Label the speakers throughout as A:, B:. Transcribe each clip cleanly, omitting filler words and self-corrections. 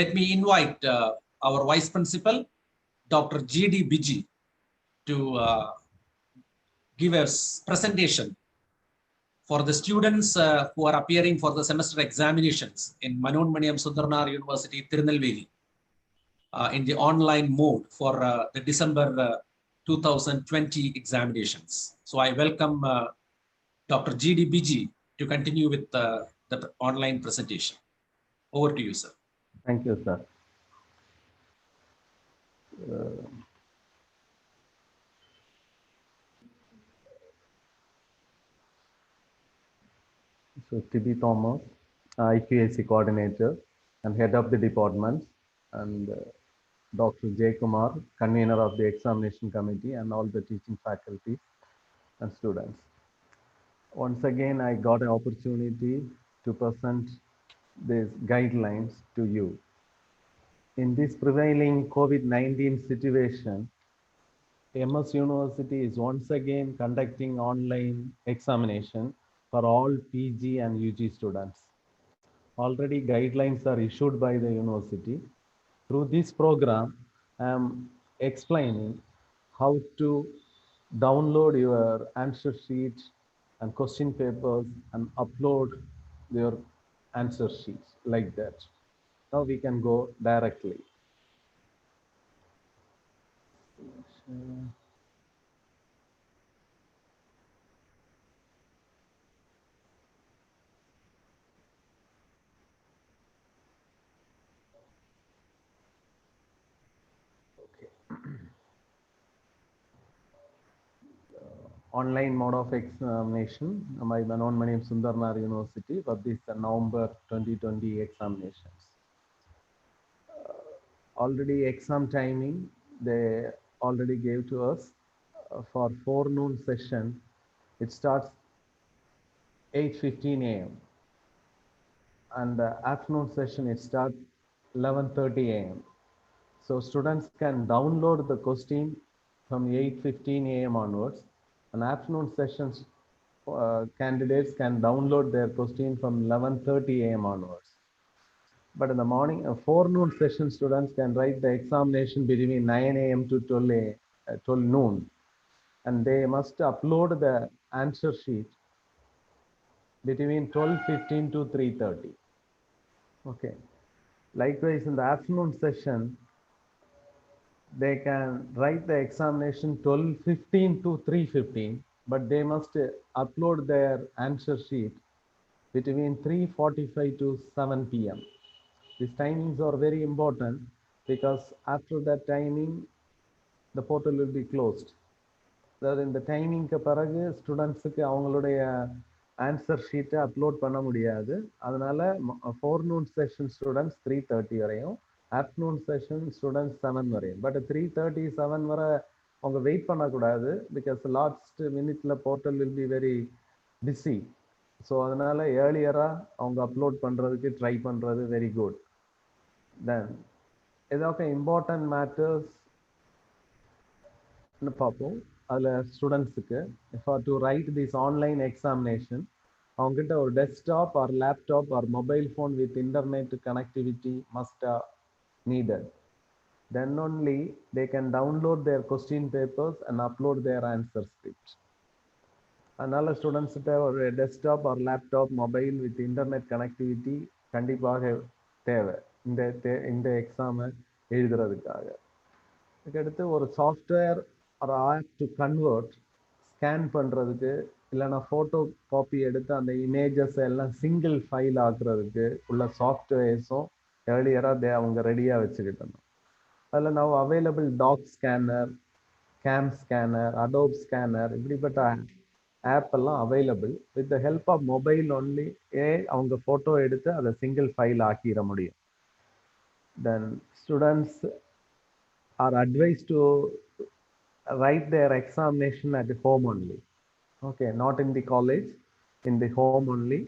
A: let me invite our Vice Principal, Dr. G.D. Biji, to give us presentation for the students who are appearing for the semester examinations in Manonmaniam Sundarnar University, Tirunelveli, in the online mode for the December 2020 examinations. So I welcome Dr. G.D. Biji to continue with the online presentation. Over to you, sir.
B: Thank you, sir. So T.B. Thomas, IQAC coordinator and head of the department, and Dr. J. Kumar, convener of the examination committee, and all the teaching faculty and students. Once again, I got an opportunity to present these guidelines to you. In this prevailing COVID-19 situation, MS University is once again conducting online examination for all PG and UG students. Already guidelines are issued by the university. Through this program, I am explaining how to download your answer sheet and question papers and upload your answer sheets like that. Now we can go directly. Online mode of examination by Manonmaniam Sundarnar University for this November 2020 examinations. Already exam timing, they already gave to us for forenoon session. It starts 8:15 a.m. and afternoon session it starts 11:30 a.m. So students can download the question from 8:15 a.m. onwards, and afternoon sessions candidates can download their question from 11:30 a.m. onwards. But in the morning, forenoon session, students can write the examination between 9 a.m. to 12 noon, and they must upload the answer sheet between 12:15 to 3:30. Okay. Likewise, in the afternoon session, they can write the examination 12:15 to 3:15, but they must upload their answer sheet between 3:45 to 7 p.m. These timings are very important because after that timing, the portal will be closed. அதாவது இந்த டைமிங்க்கு பிறகு ஸ்டூடெண்ட்ஸுக்கு அவங்களுடைய answer ஷீட்டை upload பண்ண முடியாது. அதனால ஃபோர்நூன் செஷன் ஸ்டூடெண்ட்ஸ் 3:30 வரையும், ஆஃப்டர்நூன் செஷன் ஸ்டூடெண்ட்ஸ் 7 வரையும். பட் 3:30 7 வரை அவங்க வெயிட் பண்ணக்கூடாது, பிகாஸ் லாஸ்ட் மினிட்ல portal will be very busy. So அதனால ஏர்லியராக அவங்க அப்லோட் பண்ணுறதுக்கு ட்ரை பண்ணுறது வெரி குட். தென் ஏதாவது இம்பார்ட்டன்ட் மேட்டர்ஸ்ன்னு பார்ப்போம். அதில் ஸ்டூடெண்ட்ஸுக்கு for to write this online examination அவங்ககிட்ட ஒரு desktop or laptop or mobile phone with internet connectivity must needed. Then only they can download their question papers and upload their answer script. அதனால ஸ்டூடெண்ட்ஸ்கிட்ட ஒரு desktop or laptop mobile with internet connectivity கண்டிப்பாக தேவை இந்த எக்ஸாமை எழுதுறதுக்காக. அதுக்கடுத்து ஒரு software ஒரு ஆப் டு கன்வெர்ட், ஸ்கேன் பண்ணுறதுக்கு, இல்லைன்னா ஃபோட்டோ காப்பி எடுத்து அந்த இமேஜஸ் எல்லாம் சிங்கிள் ஃபைல் ஆக்குறதுக்கு உள்ள சாஃப்ட்வேர்ஸும் ஏர்லியராக அவங்க ரெடியாக வச்சுக்கிட்டணும். அதில் நான் available doc scanner, cam scanner, Adobe scanner, இப்படிப்பட்ட ஆப் எல்லாம் available. With the help of mobile only அவங்க ஃபோட்டோ எடுத்து அதை சிங்கிள் ஃபைல் ஆக்கிட முடியும். Then students are advise to write their examination at home only. Okay, not in the college, in the home only,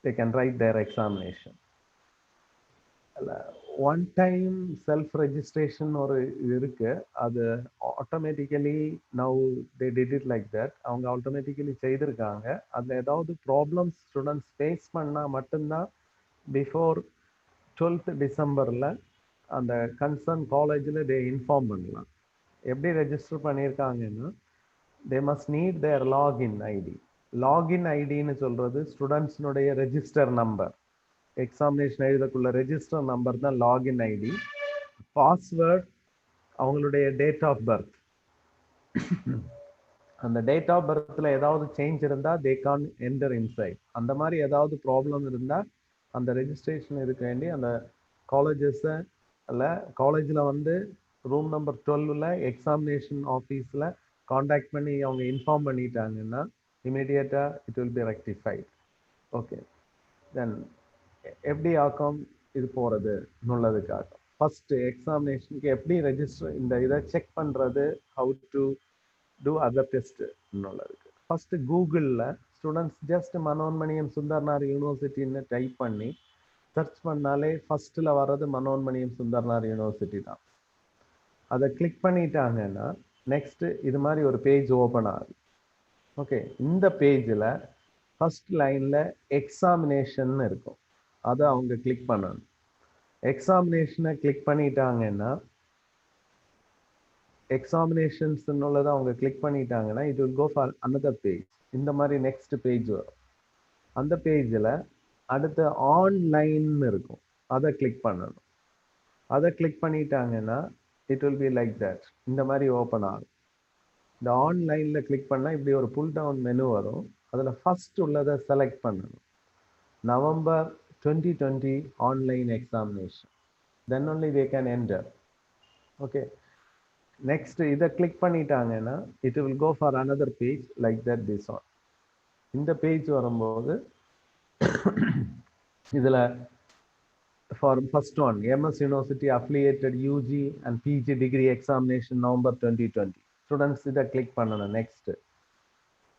B: they can write their examination. One time self-registration ஒரு இருக்கு, அது automatically now they did it like that. அவங்க automatically செய்திருக்காங்க. அதில் ஏதாவது problems students face பண்ணால் மட்டும்தான் before 12th டிசம்பரில் அந்த கன்சர்ன் காலேஜில் தே இன்ஃபார்ம் பண்ணலாம். எப்படி ரெஜிஸ்டர் பண்ணியிருக்காங்கன்னா, they must need their login ID. Login ஐடின்னு சொல்கிறது ஸ்டூடெண்ட்ஸினுடைய ரெஜிஸ்டர் நம்பர். எக்ஸாமினேஷன் எழுதக்குள்ள ரெஜிஸ்டர் நம்பர் தான் லாகின் ஐடி. பாஸ்வேர்ட் அவங்களுடைய டேட் ஆஃப் பர்த். அந்த டேட் ஆஃப் பர்த்தில் ஏதாவது சேஞ்ச் இருந்தால் தே கான் என்டர் இன்சைட். அந்த மாதிரி ஏதாவது ப்ராப்ளம் இருந்தால் அந்த ரெஜிஸ்ட்ரேஷன் இருக்க வேண்டி அந்த காலேஜில் வந்து ரூம் நம்பர் 12ல் எக்ஸாமினேஷன் ஆஃபீஸில் காண்டாக்ட் பண்ணி அவங்க இன்ஃபார்ம் பண்ணிட்டாங்கன்னா இமீடியட்டாக it will be rectified. Okay, then எப்படி ஆக்கம் இது போகிறது நல்லதுக்காக ஃபஸ்ட்டு எக்ஸாமினேஷனுக்கு எப்படி ரெஜிஸ்டர் இந்த இதை செக் பண்ணுறது, how to do other test நல்லதுக்கு. ஃபஸ்ட்டு கூகுளில் ஸ்டூடெண்ட்ஸ் ஜஸ்ட் மனோன்மணியம் சுந்தர்னார் யூனிவர்சிட்டின்னு டைப் பண்ணி சர்ச் பண்ணாலே ஃபஸ்ட்டில் வர்றது மனோன்மணியம் சுந்தர்னார் யூனிவர்சிட்டி தான். அதை கிளிக் பண்ணிட்டாங்கன்னா நெக்ஸ்ட்டு இது மாதிரி ஒரு பேஜ் ஓப்பன் ஆகுது. ஓகே, இந்த பேஜில் ஃபஸ்ட் லைனில் எக்ஸாமினேஷன் இருக்கும், அதை அவங்க கிளிக் பண்ணணும். எக்ஸாமினேஷனை கிளிக் பண்ணிட்டாங்கன்னா எக்ஸாமினேஷன்ஸ் உள்ளதை அவங்க கிளிக் பண்ணிட்டாங்கன்னா it will go for another page. இந்த மாதிரி நெக்ஸ்ட் பேஜ் வரும். அந்த பேஜில் அடுத்து ஆன்லைன் இருக்கும், அதை கிளிக் பண்ணணும். அதை கிளிக் பண்ணிட்டாங்கன்னா it will be like that. இந்த மாதிரி ஓப்பன் ஆகும். இந்த ஆன்லைனில் கிளிக் பண்ணால் இப்படி ஒரு புல் டவுன் மெனு வரும். அதில் ஃபஸ்ட் உள்ளதை செலக்ட் பண்ணணும். November 2020 online examination. Then only they can enter. Okay, next இதை கிளிக் பண்ணிட்டாங்கன்னா it will go for another page like that this on. இந்த பேஜ் வரும்போது இதில் for first one MS university affiliated UG and PG degree examination November 2020. Students இதை click பண்ணணும். Next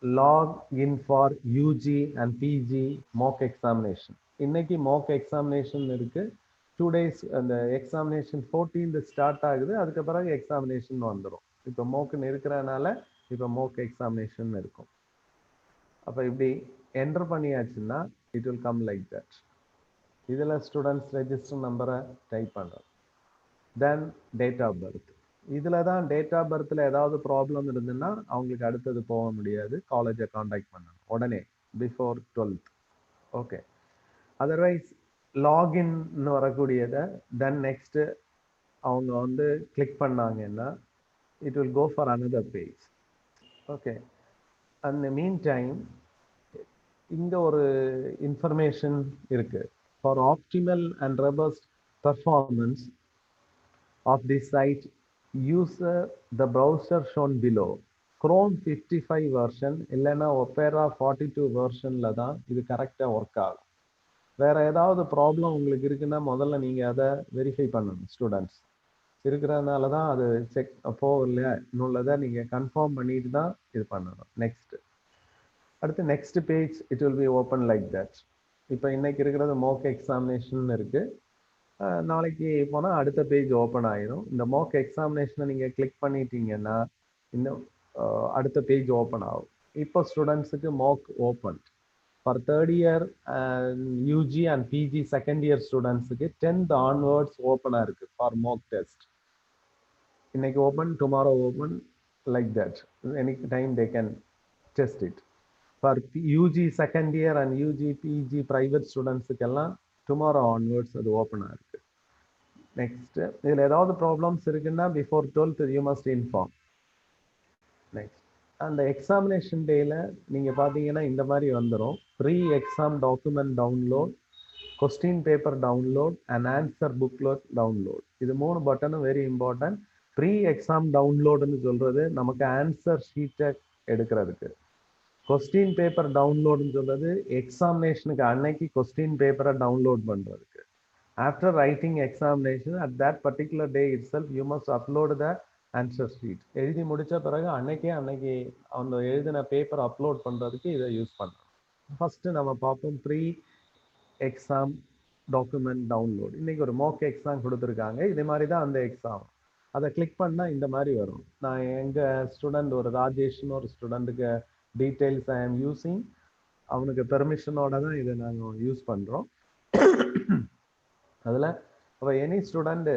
B: log in for UG and PG mock examination. இன்னைக்கு mock examination இருக்கு. 2 days அந்த examination 14th start ஆகுது. அதுக்கு பிறகு எக்ஸாமினேஷன் வந்துடும். இப்போ மோக்குன்னு இருக்கிறதுனால இப்போ மோக் எக்ஸாமினேஷன் இருக்கும். அப்போ இப்படி என்டர் பண்ணியாச்சுன்னா it will come like that. இதில் ஸ்டூடெண்ட்ஸ் ரெஜிஸ்டர் நம்பரை டைப் பண்ணுறோம். Then date of birth. இதில் தான் டேட் ஆஃப் பர்த்தில் ஏதாவது ப்ராப்ளம் இருந்ததுன்னா அவங்களுக்கு அடுத்தது போக முடியாது, காலேஜை காண்டாக்ட் பண்ணணும் உடனே பிஃபோர் 12th. ஓகே, அதர்வைஸ் லாகின்னு வரக்கூடியதை தென் நெக்ஸ்ட்டு அவங்க வந்து கிளிக் பண்ணாங்கன்னா it will go for another page. Okay, அந்த மீன் டைம் இங்கே ஒரு இன்ஃபர்மேஷன் இருக்குது. For optimal and robust performance of the site, use the browser shown below. Chrome 55 version இல்லைன்னா ஒப்பேரா 42 வெர்ஷனில் தான் இது கரெக்டாக ஒர்க் ஆகும். வேற ஏதாவது ப்ராப்ளம் உங்களுக்கு இருக்குன்னா முதல்ல நீங்கள் அதை வெரிஃபை பண்ணணும். ஸ்டூடெண்ட்ஸ் இருக்கிறதுனால தான் அது செக் போகல இன்னுள்ளதை நீங்கள் கன்ஃபார்ம் பண்ணிட்டு தான் இது பண்ணணும். நெக்ஸ்ட் அடுத்து next page it will be open like that. இப்போ இன்னைக்கு இருக்கிறது மோக் எக்ஸாமினேஷன் இருக்கு. நாளைக்கு போனால் அடுத்த பேஜ் ஓப்பன் ஆயிடும். இந்த மோக் எக்ஸாமினேஷனை நீங்கள் கிளிக் பண்ணிட்டீங்கன்னா இன்னும் அடுத்த பேஜ் ஓப்பன் ஆகும். இப்போ ஸ்டூடெண்ட்ஸுக்கு mock open for third year UG and PG second year ஸ்டூடெண்ட்ஸுக்கு 10th ஆன்வர்ட்ஸ் ஓப்பனாக இருக்குது ஃபார் மோக் டெஸ்ட். இன்னைக்கு open, tomorrow open, like that. Any time they can test it. For UG second year and UG PG private ஸ்டூடெண்ட்ஸுக்கெல்லாம் tomorrow onwards அது ஓப்பனாக இருக்குது. Next இதில் ஏதாவது ப்ராப்ளம்ஸ் இருக்குன்னா before 12th you must inform. Next அந்த examination டேயில் நீங்கள் பார்த்தீங்கன்னா இந்த மாதிரி வந்துடும். Pre exam document download, question paper download and answer booklet download. இது 3 பட்டனும் வெரி இம்பார்ட்டன்ட். ப்ரீ எக்ஸாம் டவுன்லோடுன்னு சொல்கிறது நமக்கு ஆன்சர் ஷீட்டை எடுக்கிறதுக்கு. கொஸ்டின் பேப்பர் டவுன்லோடுன்னு சொல்கிறது எக்ஸாமினேஷனுக்கு அன்னைக்கு கொஸ்டின் பேப்பரை டவுன்லோட் பண்ணுறதுக்கு. After writing examination at that particular day it self you must upload the answer sheet. எழுதி முடித்த பிறகு அன்னைக்கு அந்த எழுதின பேப்பர் அப்லோட் பண்ணுறதுக்கு இதை யூஸ் பண்ணணும். ஃபஸ்ட்டு நம்ம பார்ப்போம் ப்ரீ எக்ஸாம் டாக்குமெண்ட் டவுன்லோட். இன்றைக்கி ஒரு மோக் எக்ஸாம் கொடுத்துருக்காங்க. இதே மாதிரி தான் அந்த எக்ஸாம். அதை கிளிக் பண்ணால் இந்த மாதிரி வரும். நான் எங்கள் ஸ்டூடெண்ட் ஒரு ராஜேஷ்னு ஒரு ஸ்டூடெண்ட்டுக்கு டீட்டெயில்ஸ் ஐ ஆம் யூஸிங். அவனுக்கு பெர்மிஷனோட தான் இதை நாங்கள் யூஸ் பண்ணுறோம். அதில் அப்போ எனி ஸ்டூடெண்ட்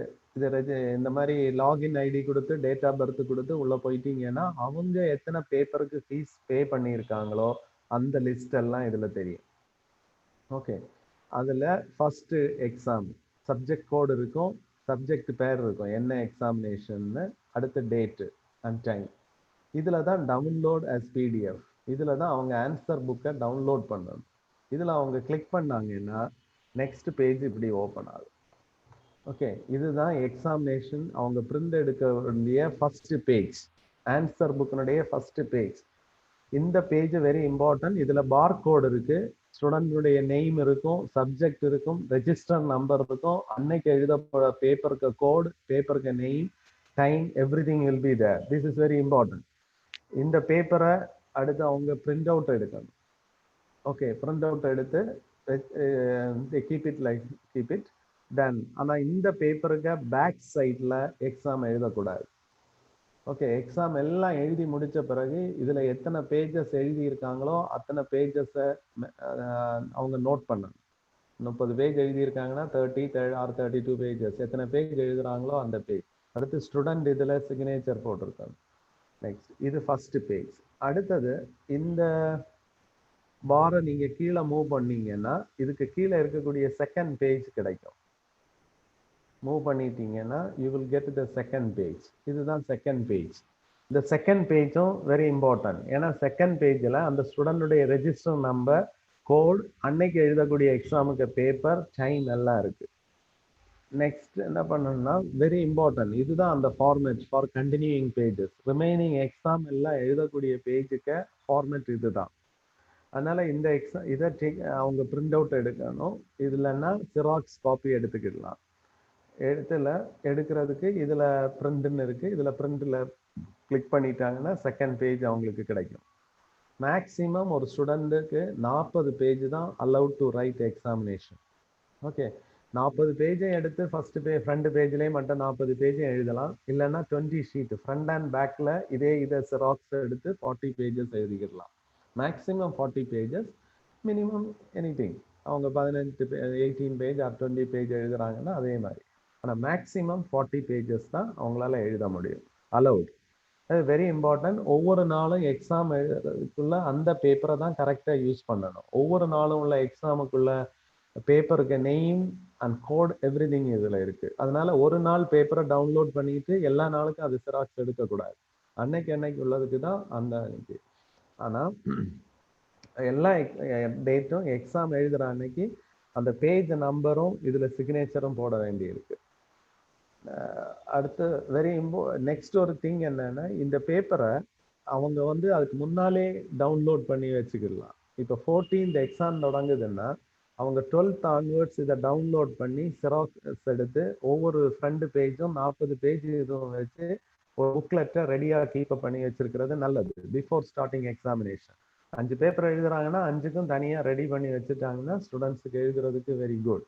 B: இந்த மாதிரி லாகின் ஐடி கொடுத்து டேட் ஆஃப் பர்த் கொடுத்து உள்ளே போயிட்டீங்கன்னா அவங்க எத்தனை பேப்பருக்கு ஃபீஸ் பே பண்ணியிருக்காங்களோ அந்த லிஸ்ட் எல்லாம் இதில் தெரியும். ஓகே, அதில் ஃபஸ்ட்டு எக்ஸாம் சப்ஜெக்ட் கோடு இருக்கும், சப்ஜெக்ட் பேர் இருக்கும், என்ன எக்ஸாமினேஷன்னு, அடுத்த டேட்டு அண்ட் டைம். இதில் தான் டவுன்லோட் அஸ் பிடிஎஃப், இதில் தான் அவங்க ஆன்சர் புக்கை டவுன்லோட் பண்ணணும். இதில் அவங்க கிளிக் பண்ணாங்கன்னா நெக்ஸ்ட் பேஜ் இப்படி ஓப்பன் ஆகும். ஓகே, இதுதான் எக்ஸாமினேஷன் அவங்க பிரிண்ட் எடுக்க வேண்டிய ஃபர்ஸ்ட் பேஜ், ஆன்சர் புக்கினுடைய ஃபர்ஸ்ட் பேஜ். இந்த பேஜ் வெரி இம்பார்ட்டன்ட். இதில் பார் கோடு இருக்கு, ஸ்டூடெண்டுடைய நேம் இருக்கும், சப்ஜெக்ட் இருக்கும், ரெஜிஸ்டர் நம்பர் இருக்கும், அன்னைக்கு எழுதப்போற பேப்பருக்கு கோடு, பேப்பருக்கு name, time, every thing will be there. This is very important. இந்த பேப்பரை அடுத்து அவங்க பிரிண்ட் அவுட் எடுக்கணும். ஓகே, பிரிண்ட் அவுட் எடுத்து கீப் இட் டன். ஆனால் இந்த பேப்பருக்கு பேக் சைடில் எக்ஸாம் எழுதக்கூடாது. ஓகே, எக்ஸாம் எல்லாம் எழுதி முடித்த பிறகு இதில் எத்தனை பேஜஸ் எழுதியிருக்காங்களோ அத்தனை பேஜஸை அவங்க நோட் பண்ணணும். 30 பேஜ் எழுதியிருக்காங்கன்னா 30 or 32 பேஜஸ், எத்தனை பேஜ் எழுதுறாங்களோ அந்த பேஜ். அடுத்து ஸ்டூடெண்ட் இதில் சிக்னேச்சர் போட்டிருக்காங்க. நெக்ஸ்ட் இது ஃபர்ஸ்ட் பேஜ். அடுத்தது இந்த பாரை நீங்கள் கீழே மூவ் பண்ணீங்கன்னா இதுக்கு கீழே இருக்கக்கூடிய செகண்ட் பேஜ் கிடைக்கும். மூவ் பண்ணிட்டீங்கன்னா you will get the second page. இதுதான் செகண்ட் பேஜ். இந்த செகண்ட் பேஜும் வெரி இம்பார்ட்டன்ட். ஏன்னா செகண்ட் பேஜில் அந்த ஸ்டூடெண்டுடைய ரெஜிஸ்டர் நம்பர், கோட், அன்னைக்கு எழுதக்கூடிய எக்ஸாமுக்கு பேப்பர், டைம் எல்லாம் இருக்கு. நெக்ஸ்ட் என்ன பண்ணணும்னா வெரி இம்பார்ட்டன்ட், இதுதான் அந்த format for continuing pages. Remaining exam எல்லாம் எழுதக்கூடிய பேஜுக்கு ஃபார்மேட் இதுதான். அதனால இந்த எக்ஸாம் இதை அவங்க பிரிண்ட் அவுட் எடுக்கணும். இதுலன்னா சிராக்ஸ் காப்பி எடுத்துக்கிடலாம். எடுக்கிறதுக்கு இதில் பிரிண்ட்னு இருக்குது, இதில் பிரிண்டில் கிளிக் பண்ணிட்டாங்கன்னா செகண்ட் பேஜ் அவங்களுக்கு கிடைக்கும். மேக்ஸிமம் ஒரு ஸ்டூடெண்ட்டுக்கு 40 பேஜ் தான் allowed to right examination. Okay, 40 பேஜை எடுத்து ஃபர்ஸ்ட் ஃப்ரண்ட் பேஜ்லேயே மட்டும் 40 பேஜும் எழுதலாம். இல்லைன்னா 20 ஷீட் ஃப்ரண்ட் அண்ட் பேக்கில் இதை சிராக்ஸ் எடுத்து 40 பேஜஸ் எழுதிக்கிடலாம். Maximum 40 pages, minimum anything. அவங்க 18 பேஜ் ஆர் 20 பேஜ் எழுதுறாங்கன்னா அதே மாதிரி. ஆனால் மேக்ஸிமம் 40 பேஜஸ் தான் அவங்களால எழுத முடியும், அலவுட். அது வெரி இம்பார்ட்டன்ட். ஒவ்வொரு நாளும் எக்ஸாம் எழுதுறதுக்குள்ள அந்த பேப்பரை தான் கரெக்டாக யூஸ் பண்ணணும். ஒவ்வொரு நாளும் உள்ள எக்ஸாமுக்குள்ள பேப்பருக்கு name and code every thing இதில் இருக்குது. அதனால ஒரு நாள் பேப்பரை டவுன்லோட் பண்ணிட்டு எல்லா நாளுக்கும் அது சிராக்ஸ் எடுக்கக்கூடாது. அன்னைக்கு உள்ளதுக்கு தான் அந்த அன்னைக்கு. ஆனால் எல்லா டேட்டும் எக்ஸாம் எழுதுகிற அன்னைக்கு அந்த பேஜ் நம்பரும் இதில் சிக்னேச்சரும் போட வேண்டியிருக்கு. அடுத்து நெக்ஸ்ட் ஒரு திங் என்னன்னா, இந்த பேப்பரை அவங்க அதுக்கு முன்னாலே டவுன்லோட் பண்ணி வச்சுக்கலாம். இப்போ 14th எக்ஸாம் தொடங்குதுன்னா அவங்க 12th ஆன்வர்ட்ஸ் இதை டவுன்லோட் பண்ணி சிராக்ஸ் எடுத்து ஒவ்வொரு ஃப்ரண்ட் பேஜும் 40 பேஜ் இதுவும் வச்சு ஒரு புக்லெட்டை ரெடியாக கீப்பப் பண்ணி வச்சிருக்கிறது நல்லது. பிஃபோர் ஸ்டார்டிங் எக்ஸாமினேஷன் 5 பேப்பர் எழுதுறாங்கன்னா 5க்கும் தனியாக ரெடி பண்ணி வச்சுட்டாங்கன்னா ஸ்டூடெண்ட்ஸுக்கு எழுதுறதுக்கு வெரி குட்.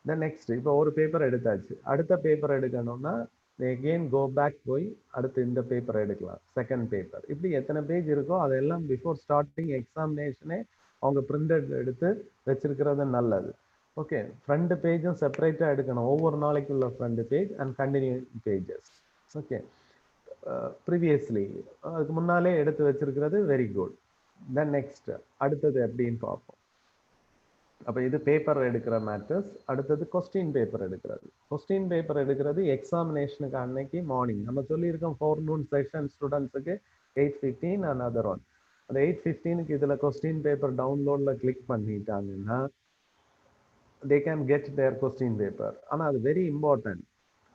B: தென் நெக்ஸ்ட் இப்போ ஒரு பேப்பர் எடுத்தாச்சு, அடுத்த பேப்பர் எடுக்கணும்னா எகெயின் கோ பேக் போய் அடுத்து இந்த பேப்பர் எடுக்கலாம், செகண்ட் பேப்பர். இப்படி எத்தனை பேஜ் இருக்கோ அதெல்லாம் பிஃபோர் ஸ்டார்டிங் எக்ஸாமினேஷனே அவங்க பிரிண்டட் எடுத்து வச்சிருக்கிறது நல்லது. ஓகே, ஃப்ரண்ட் பேஜும் செப்பரேட்டாக எடுக்கணும், ஒவ்வொரு நாளைக்குள்ள front page and continue pages. Okay, previously அதுக்கு முன்னாலே எடுத்து வச்சிருக்கிறது வெரி குட். தென் நெக்ஸ்ட் அடுத்தது எப்படின்னு பார்ப்போம். அப்போ இது பேப்பர் எடுக்கிற மேட்டர்ஸ். அடுத்தது கொஸ்டின் பேப்பர் எடுக்கிறது. கொஸ்டின் பேப்பர் எடுக்கிறது எக்ஸாமினேஷனுக்கு அன்னைக்கு மார்னிங் நம்ம சொல்லியிருக்கோம் ஃபோர்நூன் செஷன் ஸ்டூடெண்ட்ஸுக்கு 8:15 அண்ட் அதர் ஒன். அந்த 8:15க்கு இதில் கொஸ்டின் பேப்பர் டவுன்லோடில் கிளிக் பண்ணிட்டாங்கன்னா they can get their question paper. ஆனால் அது வெரி இம்பார்ட்டன்ட்,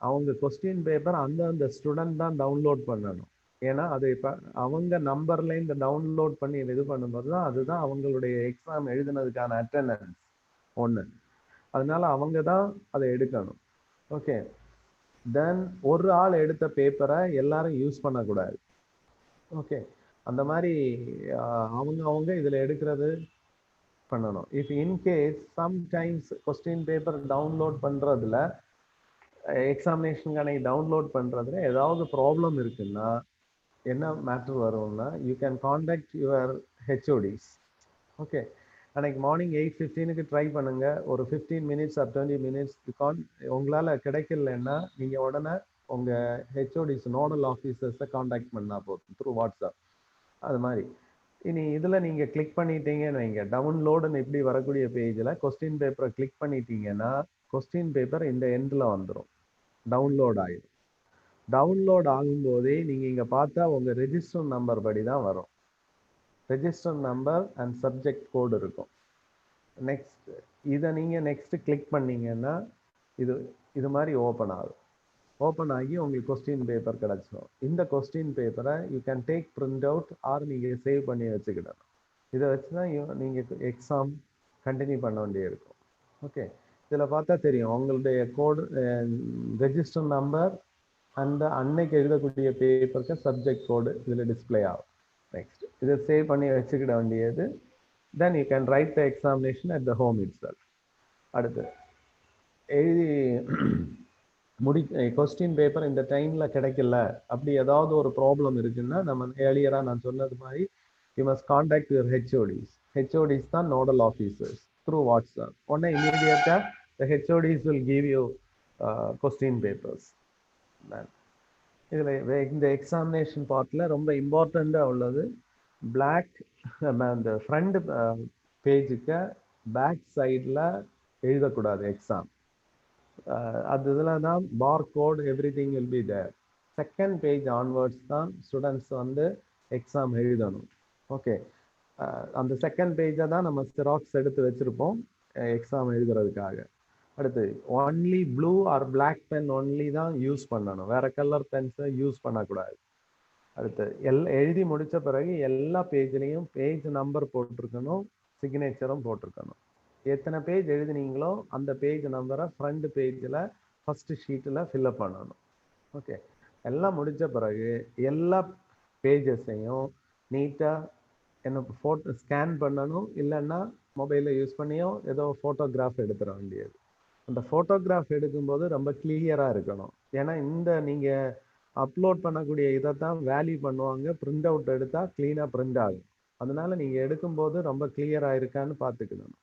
B: அவங்க கொஸ்டின் பேப்பர் அந்த ஸ்டூடெண்ட் தான் டவுன்லோட் பண்ணணும். ஏன்னா அது இப்போ அவங்க நம்பர்ல இந்த டவுன்லோட் பண்ணி இது பண்ணும்போது தான் அதுதான் அவங்களுடைய எக்ஸாம் எழுதுனதுக்கான அட்டெண்டன்ஸ் ஒன்று. அதனால அவங்க தான் அதை எடுக்கணும். ஓகே, தென் ஒரு ஆள் எடுத்த பேப்பரை எல்லாரும் யூஸ் பண்ணக்கூடாது. ஓகே, அந்த மாதிரி அவங்க இதில் எடுக்கிறது பண்ணணும். If in case sometimes question paper download பண்ணுறதுல எக்ஸாமினேஷனுக்கான டவுன்லோட் பண்ணுறதுல ஏதாவது ப்ராப்ளம் இருக்குன்னா என்ன மேட்டர் வரும்னா you can contact your HODs. Okay, அன்னைக்கு மார்னிங் 8:15க்கு ட்ரை பண்ணுங்க. ஒரு 15 மினிட்ஸ் ஆர் 20 மினிட்ஸ் உங்களால கிடைக்கலன்னா நீங்க உடனே உங்க ஹெச்ஓடிஸ் நோடல் ஆஃபீஸர்ஸை காண்டாக்ட் பண்ணா போதும் த்ரூ வாட்ஸ்அப். அது மாதிரி இனி இதுல நீங்க கிளிக் பண்ணிட்டீங்கன்னு வைங்க, டவுன்லோடுன்னு இப்படி வரக்கூடிய பேஜ்ல கொஸ்டின் பேப்பரை கிளிக் பண்ணிட்டீங்கன்னா கொஸ்டின் பேப்பர் இந்த எண்ட்ல வந்துடும், டவுன்லோட் ஆயிடும். டவுன்லோட் ஆகும்போதே நீங்க இங்க பார்த்தா உங்க ரெஜிஸ்டர் நம்பர் படி தான் வரும். ரெஜிஸ்டர் நம்பர் அண்ட் சப்ஜெக்ட் கோடு இருக்கும். நெக்ஸ்ட் இதை நீங்க நெக்ஸ்ட் கிளிக் பண்ணீங்கன்னா இது மாதிரி ஓப்பன் ஆகும். ஓப்பன் ஆகி உங்களுக்கு கொஸ்டின் பேப்பர் கிடைச்சிடும். இந்த கொஸ்டின் பேப்பரை you can take print out or நீங்க சேவ் பண்ணி வச்சுக்கிடணும். இதை வச்சு தான் நீங்க எக்ஸாம் கண்டினியூ பண்ண வேண்டிய இருக்கும். ஓகே, இதில் பார்த்தா தெரியும் உங்களுடைய கோடு ரெஜிஸ்டர் நம்பர் அந்த அன்னைக்கு எழுதக்கூடிய பேப்பருக்கு சப்ஜெக்ட் கோடு இதில் டிஸ்பிளே ஆகும். நெக்ஸ்ட் இதை சேவ் பண்ணி வச்சுக்கிட வேண்டியது. Then you can write the examination at the home itself. அடுத்து எழுதி கொஸ்டின் பேப்பர் இந்த டைம்ல கிடைக்கல, அப்படி ஏதாவது ஒரு ப்ராப்ளம் இருக்குன்னா நம்ம ஏர்லியரா நான் சொன்னது மாதிரி you must contact your HODs. HODs தான் நோடல் ஆஃபீஸர்ஸ் த்ரூ வாட்ஸ்அப். உடனே இமீடியட்டா the HODs will give you question papers. இதுல இந்த எக்ஸாமினேஷன் பார்ட்ல ரொம்ப இம்பார்ட்டண்டா உள்ளது பிளாக் அந்த ஃப்ரண்ட் பேஜுக்கு பேக் சைடில் எழுதக்கூடாது எக்ஸாம். அது இதில் தான் bar code every thing will be there. Second page onwards தான் ஸ்டூடெண்ட்ஸ் வந்து எக்ஸாம் எழுதணும். ஓகே, அந்த செகண்ட் பேஜை தான் நம்ம ஜெராக்ஸ் எடுத்து வச்சுருப்போம் எக்ஸாம் எழுதுறதுக்காக. அடுத்து only blue or black pen only தான் யூஸ் பண்ணணும், வேற கலர் பென்ஸை யூஸ் பண்ணக்கூடாது. அடுத்து எழுதி முடித்த பிறகு எல்லா பேஜ்லேயும் பேஜ் நம்பர் போட்டிருக்கணும், சிக்னேச்சரும் போட்டிருக்கணும். எத்தனை பேஜ் எழுதினீங்களோ அந்த பேஜ் நம்பரை ஃப்ரண்ட் பேஜில் ஃபர்ஸ்ட் ஷீட்டில் ஃபில்அப் பண்ணணும். ஓகே, எல்லாம் முடித்த பிறகு எல்லா பேஜஸையும் நீட்டாக என்ன ஃபோட்டோ ஸ்கேன் பண்ணணும், இல்லைன்னா மொபைலில் யூஸ் பண்ணியோ ஏதோ ஃபோட்டோகிராஃப் எடுத்துட வேண்டியது. அந்த ஃபோட்டோகிராஃப் எடுக்கும்போது ரொம்ப கிளியராக இருக்கணும். ஏன்னா இந்த நீங்கள் அப்லோட் பண்ணக்கூடிய இதை தான் வேல்யூ பண்ணுவாங்க, பிரிண்ட் அவுட் எடுத்தால் க்ளீனாக பிரிண்ட் ஆகும். அதனால நீங்கள் எடுக்கும்போது ரொம்ப கிளியராக இருக்கான்னு பார்த்துக்கணும்.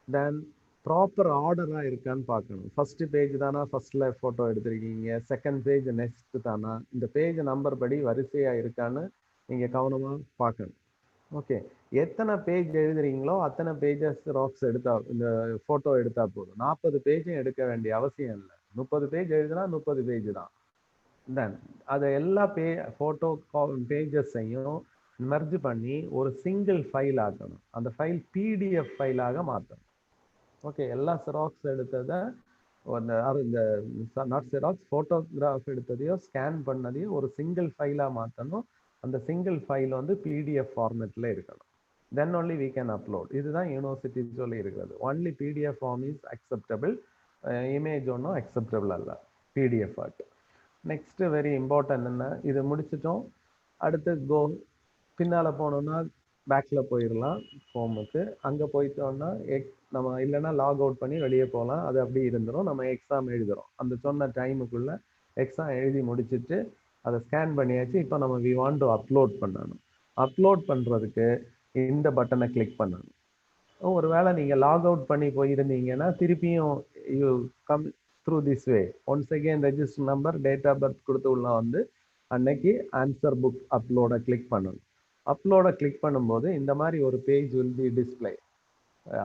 B: தென் ப்ராப்பர் ஆர்டராக இருக்கான்னு பார்க்கணும். ஃபர்ஸ்ட் பேஜ் தானா ஃபர்ஸ்ட்ல ஃபோட்டோ எடுத்திருக்கீங்க, செகண்ட் பேஜ் நெக்ஸ்ட் தானா, இந்த பேஜ் நம்பர் படி வரிசையாக இருக்கான்னு நீங்கள் கவனமாக பார்க்கணும். ஓகே, எத்தனை பேஜ் எழுதுறீங்களோ அத்தனை பேஜஸ் ராக்ஸ் எடுத்தா இந்த ஃபோட்டோ எடுத்தா போதும். 40 பேஜும் எடுக்க வேண்டிய அவசியம் இல்லை. 30 பேஜ் எழுதுனா 30 பேஜ் தான். தென் அதை எல்லா ஃபோட்டோ பேஜஸையும் மெர்ஜ் பண்ணி ஒரு சிங்கிள் ஃபைல் ஆக்கணும். அந்த ஃபைல் பிடிஎஃப் ஃபைலாக மாற்றணும். ஓகே, எல்லா ஜெராக்ஸ் எடுத்ததை இந்த நாட் ஜெராக்ஸ் ஃபோட்டோகிராஃப் எடுத்ததையோ ஸ்கேன் பண்ணதையோ ஒரு சிங்கிள் ஃபைலாக மாற்றணும். அந்த சிங்கிள் ஃபைல் வந்து பிடிஎஃப் ஃபார்மேட்ல இருக்கணும். Then only we can upload. இதுதான் யூனிவர்சிட்டி சொல்லி இருக்கிறது. Only PDF form is acceptable, image ஒன்றும் அக்செப்டபிள் அல்ல, பிடிஎஃப் ஆட். நெக்ஸ்ட் வெரி இம்பார்ட்டன்ட் என்ன, இது முடிச்சிட்டோம். அடுத்து பின்னால போனோம்னா பேக்ல போயிடலாம் ஃபார்முக்கு. அங்கே போயிட்டோம்னா நம்ம இல்லைன்னா லாக் அவுட் பண்ணி வெளியே போகலாம். அது அப்படி இருந்துடும். நம்ம எக்ஸாம் எழுதுறோம் அந்த சொன்ன டைமுக்குள்ள எக்ஸாம் எழுதி முடிச்சுட்டு அதை ஸ்கேன் பண்ணியாச்சு. இப்போ நம்ம வி வாண்ட் டு அப்லோட் பண்ணணும். அப்லோட் பண்ணுறதுக்கு இந்த பட்டனை கிளிக் பண்ணணும். ஒருவேளை நீங்கள் லாக் அவுட் பண்ணி போயிருந்தீங்கன்னா திருப்பியும் you come through this way. Once again register number, date of birth கொடுத்து உள்ள வந்து அன்னைக்கு ஆன்சர் புக் அப்லோட கிளிக் பண்ணணும். அப்லோட கிளிக் பண்ணும்போது இந்த மாதிரி ஒரு பேஜ் வில் பி டிஸ்பிளே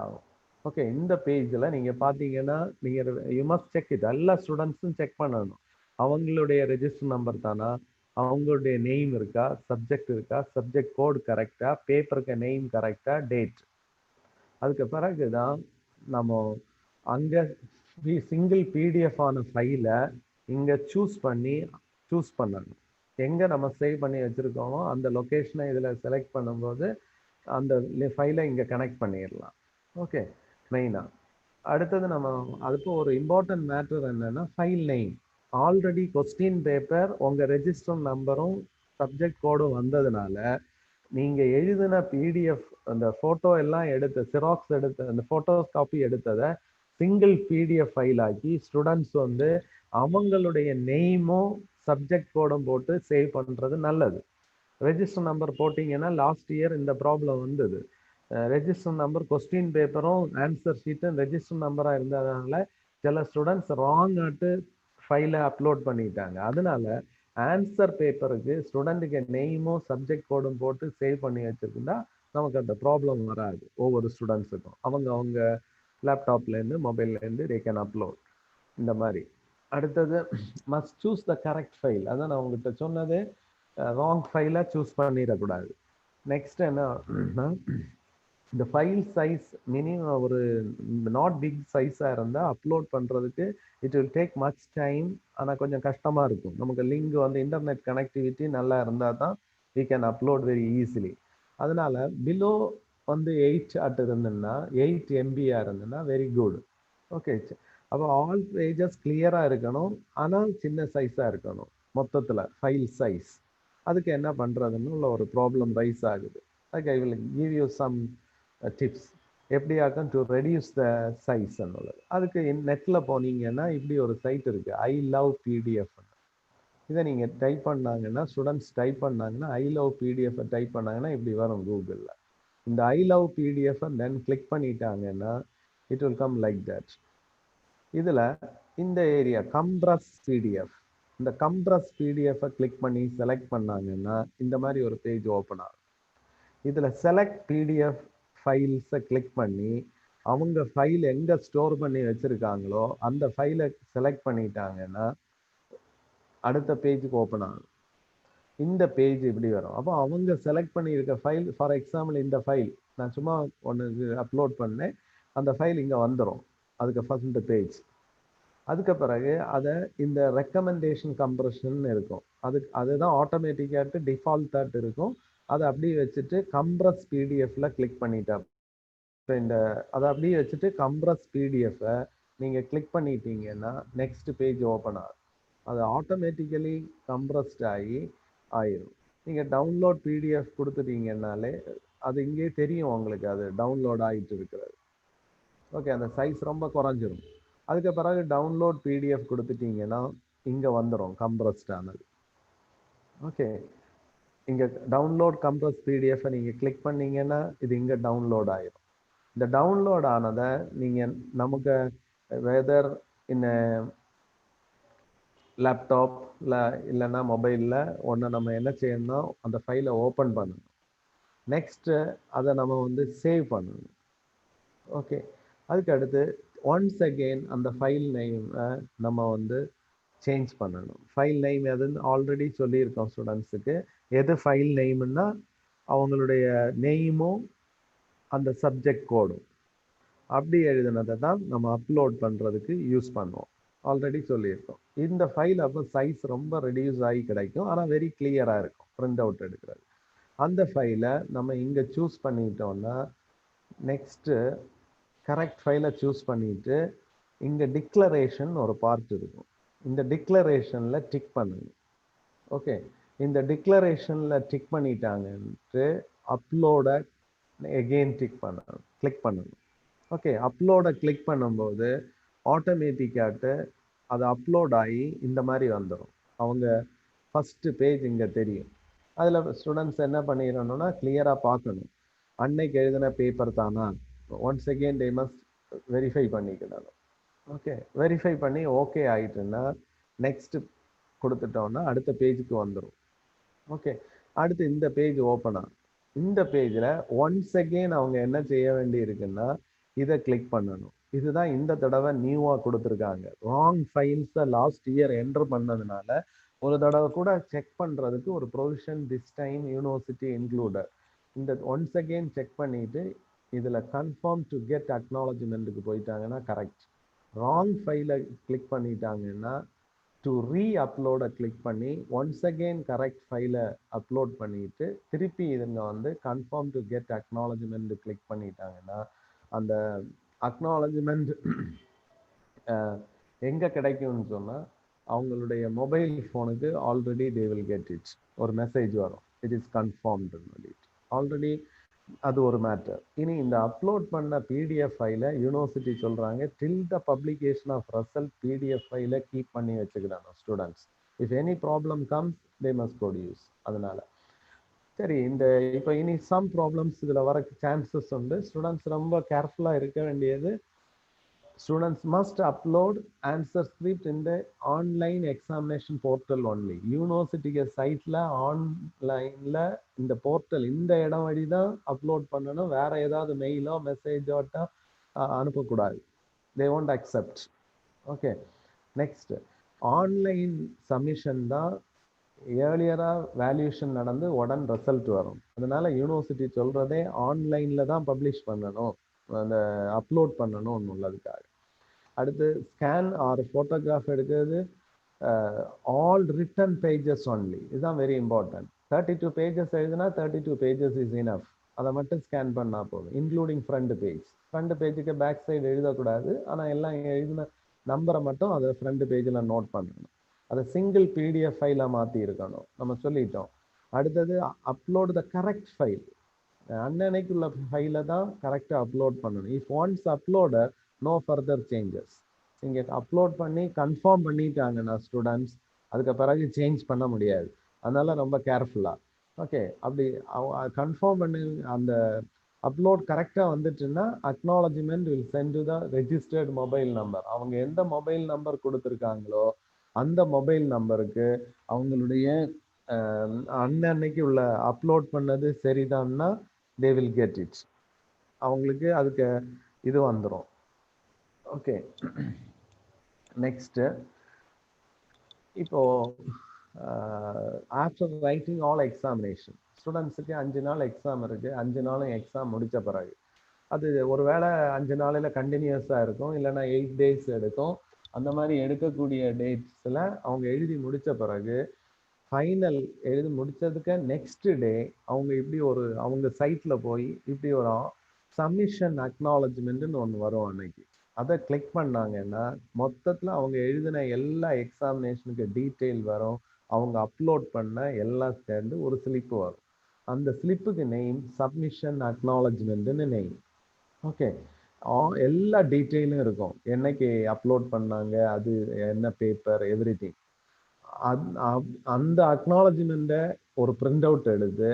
B: ஆகும். ஓகே, இந்த பேஜில் நீங்கள் பார்த்தீங்கன்னா நீங்கள் யூ மஸ்ட் செக் இட். எல்லா ஸ்டூடெண்ட்ஸும் செக் பண்ணணும். அவங்களுடைய ரெஜிஸ்டர் நம்பர் தானா, அவங்களுடைய நேம் இருக்கா, சப்ஜெக்ட் இருக்கா, சப்ஜெக்ட் கோட் கரெக்டா, பேப்பருக்கு நேம் கரெக்டா, டேட். அதுக்கு பிறகு தான் நம்ம அங்கே சிங்கிள் பிடிஎஃப் ஆன ஃபைலை இங்கே சூஸ் பண்ணணும். எங்கே நம்ம சேவ் பண்ணி வச்சுருக்கோமோ அந்த லொக்கேஷனை இதில் செலக்ட் பண்ணும்போது அந்த ஃபைலை இங்கே கனெக்ட் பண்ணிடலாம். ஓகே, மெயினாக அடுத்தது நம்ம அதுக்கு ஒரு இம்பார்ட்டன்ட் மேட்டர் என்னன்னா file name. Already question paper உங்கள் ரெஜிஸ்டர் நம்பரும் சப்ஜெக்ட் கோடும் வந்ததுனால நீங்கள் எழுதின பிடிஎஃப் அந்த ஃபோட்டோ எல்லாம் எடுத்த ஜெராக்ஸ் எடுத்த அந்த ஃபோட்டோ காப்பி எடுத்ததை சிங்கிள் பிடிஎஃப் ஃபைல் ஆக்கி ஸ்டூடெண்ட்ஸ் வந்து அவங்களுடைய நெய்மும் சப்ஜெக்ட் கோடும் போட்டு சேவ் பண்ணுறது நல்லது. ரெஜிஸ்டர் நம்பர் போட்டிங்கன்னா லாஸ்ட் இயர் இந்த ப்ராப்ளம் வந்தது. ரெஜிஸ்டர் நம்பர் கொஸ்டின் பேப்பரும் ஆன்சர் ஷீட்டும் ரெஜிஸ்டர் நம்பராக இருந்ததுனால சில ஸ்டூடெண்ட்ஸ் ராங் ஆட்டு ஃபைலை அப்லோட் பண்ணிட்டாங்க. அதனால ஆன்சர் பேப்பருக்கு ஸ்டூடெண்ட்டுக்கு நெய்மோ சப்ஜெக்ட் கோடும் போட்டு சேவ் பண்ணி வச்சிருந்தா நமக்கு அந்த ப்ராப்ளம் வராது. ஒவ்வொரு ஸ்டூடெண்ட்ஸுக்கும் அவங்க லேப்டாப்லேருந்து மொபைல்லேருந்து தே கேன் அப்லோட் இந்த மாதிரி. அடுத்தது must choose the correct file. அதான் நான் உங்ககிட்ட சொன்னது, ராங் ஃபைலை சூஸ் பண்ணிடக்கூடாது. நெக்ஸ்ட் என்ன, இந்த ஃபைல் சைஸ் மினிமம் ஒரு நாட் பிக் சைஸாக இருந்தால் அப்லோட் பண்ணுறதுக்கு it will take much time. ஆனால் கொஞ்சம் கஷ்டமாக இருக்கும். நமக்கு லிங்க் வந்து இன்டர்நெட் கனெக்டிவிட்டி நல்லா இருந்தால் தான் we can upload very easily. அதனால பிலோ வந்து 8 அட் இருந்துன்னா 8 MB இருந்துன்னா வெரி குட். ஓகே, அப்போ ஆல் பேஜஸ் கிளியராக இருக்கணும், ஆனால் சின்ன சைஸாக இருக்கணும். மொத்தத்தில் ஃபைல் சைஸ் அதுக்கு என்ன பண்ணுறதுன்னு உள்ள ஒரு ப்ராப்ளம் ரைஸ் ஆகுது. அதுக்கு I will give you some tips எப்படியாக்கும் டு ரெடியூஸ் த சைஸ் என்னுള്ളത്. அதுக்கு நெட்டில் போனீங்கன்னா இப்படி ஒரு சைட் இருக்குது, ஐ லவ் பிடிஎஃப். இதை நீங்கள் டைப் பண்ணாங்கன்னா, ஸ்டூடெண்ட்ஸ் டைப் பண்ணாங்கன்னா, ஐ லவ் பிடிஎஃப் டைப் பண்ணாங்கன்னா இப்படி வரும் கூகுளில். இந்த I love PDF then click பண்ணிட்டாங்கன்னா it will come like that. இதில் இந்த ஏரியா கம்ப்ரஸ் பிடிஎஃப், இந்த கம்ப்ரஸ் பிடிஎஃப் கிளிக் பண்ணி செலக்ட் பண்ணாங்கன்னா இந்த மாதிரி ஒரு பேஜ் ஓப்பன் ஆகும். இதில் செலக்ட் பிடிஎஃப் ஃபைல்ஸை கிளிக் பண்ணி அவங்க ஃபைல் எங்கே ஸ்டோர் பண்ணி வச்சுருக்காங்களோ அந்த ஃபைலை செலக்ட் பண்ணிட்டாங்கன்னா அடுத்த பேஜுக்கு ஓப்பன் ஆகும். இந்த பேஜ் இப்படி வரும். அப்போ அவங்க செலக்ட் பண்ணியிருக்க ஃபைல், ஃபார் எக்ஸாம்பிள் இந்த ஃபைல் நான் சும்மா ஒன்று அப்லோட் பண்ணேன், அந்த ஃபைல் இங்கே வந்துடும். அதுக்கு ஃபர்ஸ்ட் பேஜ். அதுக்கு பிறகு அதை இந்த ரெக்கமெண்டேஷன் கம்ப்ரஷன் இருக்கும், அதுதான் ஆட்டோமேட்டிக்காக டிஃபால்ட்டாக இருக்கும். அதை அப்படியே வச்சுட்டு கம்ப்ரஸ் பிடிஎஃப்ல கிளிக் பண்ணிட்டா அதை அப்படியே வச்சுட்டு கம்ப்ரஸ் பிடிஎஃப்பை நீங்கள் கிளிக் பண்ணிட்டீங்கன்னா நெக்ஸ்ட் பேஜ் ஓப்பன் ஆகும். அது ஆட்டோமேட்டிக்கலி கம்ப்ரஸ்ட் ஆயிரும். நீங்கள் டவுன்லோட் பிடிஎஃப் கொடுத்துட்டீங்கன்னாலே அது இங்கே தெரியும் உங்களுக்கு, அது டவுன்லோட் ஆகிட்டு இருக்கிறது. ஓகே, அந்த சைஸ் ரொம்ப குறைஞ்சிரும். அதுக்கு பிறகு டவுன்லோட் பிடிஎஃப் கொடுத்துட்டீங்கன்னா இங்கே வந்துடும் கம்ப்ரஸ்ட் ஆனது. ஓகே, இங்கே டவுன்லோட் கம்ப்ரஸ் பிடிஎஃப் நீங்கள் கிளிக் பண்ணீங்கன்னா இது இங்கே டவுன்லோட் ஆயிரும். இந்த டவுன்லோட் ஆனதை நீங்கள் நமக்கு வெதர் இந்த லேப்டாப்ல இல்லைன்னா மொபைலில் ஒன்று நம்ம என்ன செய்யணும்னா அந்த ஃபைலை ஓப்பன் பண்ணணும். நெக்ஸ்ட்டு அதை நம்ம வந்து சேவ் பண்ணணும். ஓகே, அதுக்கு அடுத்து ஒன்ஸ் அகெயின் அந்த ஃபைல் நேமை நம்ம வந்து சேஞ்ச் பண்ணணும். ஃபைல் நேம் எதுன்னு ஆல்ரெடி சொல்லியிருக்கோம் ஸ்டூடெண்ட்ஸுக்கு. எது ஃபைல் நேம்னா அவங்களுடைய நேமும் அந்த சப்ஜெக்ட் கோடும் அப்படி எழுதுனதை தான் நம்ம அப்லோட் பண்ணுறதுக்கு யூஸ் பண்ணுவோம். ஆல்ரெடி சொல்லியிருக்கோம். இந்த ஃபைல் அப்போ சைஸ் ரொம்ப ரெடியூஸ் ஆகி கிடைக்கும், ஆனால் வெரி கிளியராக இருக்கும் பிரிண்ட் அவுட் எடுக்கிறது. அந்த ஃபைலை நம்ம இங்கே சூஸ் பண்ணிட்டோம்னா நெக்ஸ்ட்டு கரெக்ட் ஃபைலை சூஸ் பண்ணிட்டு இங்கே டிக்ளரேஷன் ஒரு பார்ட் இருக்கும். இந்த டிக்ளரேஷனில் டிக் பண்ணுங்க. ஓகே, இந்த டிக்ளரேஷனில் டிக் பண்ணிட்டாங்கன்ட்டு அப்லோடை எகெயின் கிளிக் பண்ணணும். ஓகே, அப்லோடை கிளிக் பண்ணும்போது ஆட்டோமேட்டிக்காட்டு அது அப்லோட் ஆகி இந்த மாதிரி வந்துடும். அவங்க ஃபஸ்ட்டு பேஜ் இங்கே தெரியும். அதில் ஸ்டூடெண்ட்ஸ் என்ன பண்ணிடணும்னா கிளியராக பார்க்கணும், அன்னைக்கு எழுதின பேப்பர் தானா. Once again they must verify பண்ணிக்கணும். ஓகே, வெரிஃபை பண்ணி ஓகே ஆகிட்டுன்னா நெக்ஸ்ட் கொடுத்துட்டோம்னா அடுத்த பேஜுக்கு வந்துடும். ஓகே, அடுத்து இந்த பேஜ் ஓப்பன் ஆகும். இந்த பேஜில் ஒன்ஸ் அகெயின் அவங்க என்ன செய்ய வேண்டி இருக்குன்னா இதை கிளிக் பண்ணணும். இதுதான் இந்த தடவை நியூவாக கொடுத்துருக்காங்க. ராங் ஃபைல்ஸை லாஸ்ட் இயர் என்டர் பண்ணதுனால ஒரு தடவை கூட செக் பண்ணுறதுக்கு ஒரு provision this time university included. இந்த ஒன்ஸ் அகெயின் செக் பண்ணிட்டு இதில் கன்ஃபார்ம் டு கெட் அக்னாலஜ்மெண்ட்டுக்கு போயிட்டாங்கன்னா கரெக்ட். ராங் ஃபைலை கிளிக் பண்ணிட்டாங்கன்னா டு ரீ அப்லோடை கிளிக் பண்ணி ஒன்ஸ் அகெயின் கரெக்ட் ஃபைலை அப்லோட் பண்ணிட்டு திருப்பி இதுங்க வந்து confirm to get acknowledgement click பண்ணிட்டாங்கன்னா அந்த அக்னாலஜ்மெண்ட் எங்கே கிடைக்கும்னு சொன்னால் அவங்களுடைய மொபைல் ஃபோனுக்கு already they will get it, ஒரு மெசேஜ் வரும், இட் இஸ் கன்ஃபார்ம்டு ஆல்ரெடி. அது ஒரு மேட்டர். இனி இந்த அப்லோட் பண்ண பிடிஎஃப் ஃபைலை யூனிவர்சிட்டி சொல்கிறாங்க till the publication of result PDF ஃபைலை கீப் பண்ணி வச்சுக்கிறாங்க students. If any problem comes they must produce. அதனால சரி, இந்த இப்போ இனி சம் ப்ராப்ளம்ஸ் இதுல வர சான்சஸ் உண்டு. ஸ்டூடெண்ட்ஸ் ரொம்ப கேர்ஃபுல்லா இருக்க வேண்டியது, students must upload answer script in the online examination portal only. யூனிவர்சிட்டிக்கு சைட்ல ஆன்லைன்ல இந்த போர்ட்டல் இந்த இடம் வழி தான் அப்லோட் பண்ணணும். வேற ஏதாவது மெயிலோ மெசேஜோ அனுப்பக்கூடாது. they won't accept. Okay, next online submission தான் ஏர்லியரா வேல்யூஷன் நடந்து உடன் ரிசல்ட் வரும். அதனால யூனிவர்சிட்டி சொல்றதே ஆன்லைன்ல தான் பப்ளிஷ் பண்ணணும், அந்த அப்லோட் பண்ணணும் உள்ளதுக்காக. அடுத்து ஸ்கேன் ஆர் ஃபோட்டோகிராஃப் எடுக்கிறது ஆல் ரிட்டன் பேஜஸ் ஒன்லி, இதுதான் வெரி இம்பார்ட்டன்ட். 32 பேஜஸ் எழுதுனா 32 பேஜஸ் இஸ் இனஃப். அதை மட்டும் ஸ்கேன் பண்ணா போதும், இன்க்ளூடிங் ஃப்ரண்ட் பேஜ். ஃப்ரண்ட் பேஜுக்கு பேக் சைடு எழுதக்கூடாது, ஆனால் எல்லாம் எழுதின நம்பரை மட்டும் அதை ஃப்ரண்ட் பேஜில் நோட் பண்ணணும். அதை சிங்கிள் பிடிஎஃப் ஃபைலாக மாற்றி இருக்கணும், நம்ம சொல்லிட்டோம். அடுத்தது அப்லோட் த கரெக்ட் ஃபைல், அன்னன்னைக்குள்ள ஃபைலை தான் கரெக்டாக அப்லோட் பண்ணணும். If once uploader no further changes. நீங்கள் அப்லோட் பண்ணி கன்ஃபார்ம் பண்ணிட்டாங்கன்னா ஸ்டூடெண்ட்ஸ் அதுக்கு பிறகு சேஞ்ச் பண்ண முடியாது. அதனால ரொம்ப கேர்ஃபுல்லாக. ஓகே, அப்படி கன்ஃபார்ம் பண்ணி அந்த அப்லோட் கரெக்டாக வந்துட்டுன்னா acknowledgement will send to the registered mobile number. அவங்க எந்த மொபைல் நம்பர் கொடுத்துருக்காங்களோ அந்த மொபைல் நம்பருக்கு அவங்களுடைய அன்னன்னைக்கு உள்ள அப்லோட் பண்ணது சரிதான்னா தே வில் கெட் இட். அவங்களுக்கு அதுக்கு இது வந்துடும். ஓகே, நெக்ஸ்ட் இப்போ ஆஃப்டர் ரைட்டிங் ஆல் எக்ஸாமினேஷன், ஸ்டூடெண்ட்ஸுக்கு 5 நாள் எக்ஸாம் இருக்கு. 5 நாளும் எக்ஸாம் முடிச்ச பிறகு அது ஒருவேளை 5 நாளில் கண்டினியூஸாக இருக்கும், இல்லைன்னா 8 days எடுக்கும். அந்த மாதிரி எடுக்கக்கூடிய டேட்ஸில் அவங்க எழுதி முடித்த பிறகு ஃபைனல் எழுதி முடிச்சதுக்கு நெக்ஸ்ட் டே அவங்க இப்படி ஒரு அவங்க சைட்ல போய் இப்படி ஒரு சப்மிஷன் அக்னாலஜ்மெண்ட்னு ஒன்று வரும். அன்னைக்கு அதை கிளிக் பண்ணாங்கன்னா மொத்தத்தில் அவங்க எழுதின எல்லா எக்ஸாமினேஷனுக்கு டீட்டெயில் வரும். அவங்க அப்லோட் பண்ண எல்லாம் சேர்ந்து ஒரு ஸ்லிப்பு வரும். அந்த ஸ்லிப்புக்கு நெய்ம் சப்மிஷன் அக்னாலஜ்மெண்ட்னு நெய்ம். ஓகே, எல்லா டீட்டெயிலும் இருக்கும், என்னைக்கு அப்லோட் பண்ணாங்க, அது என்ன பேப்பர், எவ்ரி திங். அந்த அக்னாலஜ்மெண்ட்டை ஒரு பிரிண்ட் அவுட் எடுத்து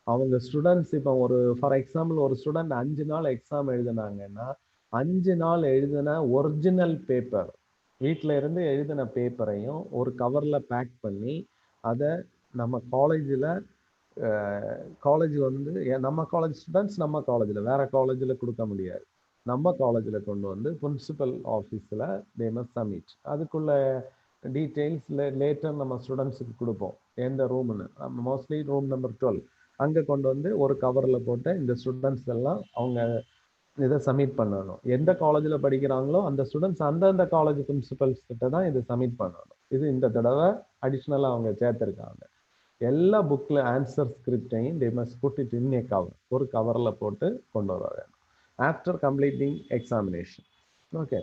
B: அவங்க ஸ்டூடெண்ட்ஸ் இப்போ ஒரு ஃபார் எக்ஸாம்பிள் ஒரு ஸ்டூடெண்ட் 5 நாள் எக்ஸாம் எழுதினாங்கன்னா 5 நாள் எழுதின ஒரிஜினல் பேப்பர், வீட்டில் இருந்து எழுதின பேப்பரையும் ஒரு கவரில் பேக் பண்ணி அதை நம்ம காலேஜில் காலேஜ் வந்து நம்ம காலேஜ் ஸ்டூடெண்ட்ஸ் நம்ம காலேஜில் வேற காலேஜில் கொடுக்க முடியாது, நம்ம காலேஜில் கொண்டு வந்து பிரின்சிபல் ஆஃபீஸில் தே மஸ்ட் சப்மிட். அதுக்குள்ள டீட்டெயில்ஸ் லேட்டர் நம்ம ஸ்டூடெண்ட்ஸுக்கு கொடுப்போம், எந்த ரூம்னு. மோஸ்ட்லி ரூம் நம்பர் 12 அங்கே கொண்டு வந்து ஒரு கவரில் போட்டு இந்த ஸ்டூடெண்ட்ஸ் எல்லாம் அவங்க இதை சப்மிட் பண்ணணும். எந்த காலேஜில் படிக்கிறாங்களோ அந்த ஸ்டூடெண்ட்ஸ் அந்தந்த காலேஜ் பிரின்சிபல்ஸ் கிட்ட தான் இதை சப்மிட் பண்ணணும். இது இந்த தடவை அடிஷ்னலாக அவங்க சேர்த்துருக்காங்க. எல்லா புக்கில் ஆன்சர் ஸ்கிரிப்டையும் they must put it in a cover, ஒரு கவரில் போட்டு கொண்டு வர வேணும் after completing examination. Okay,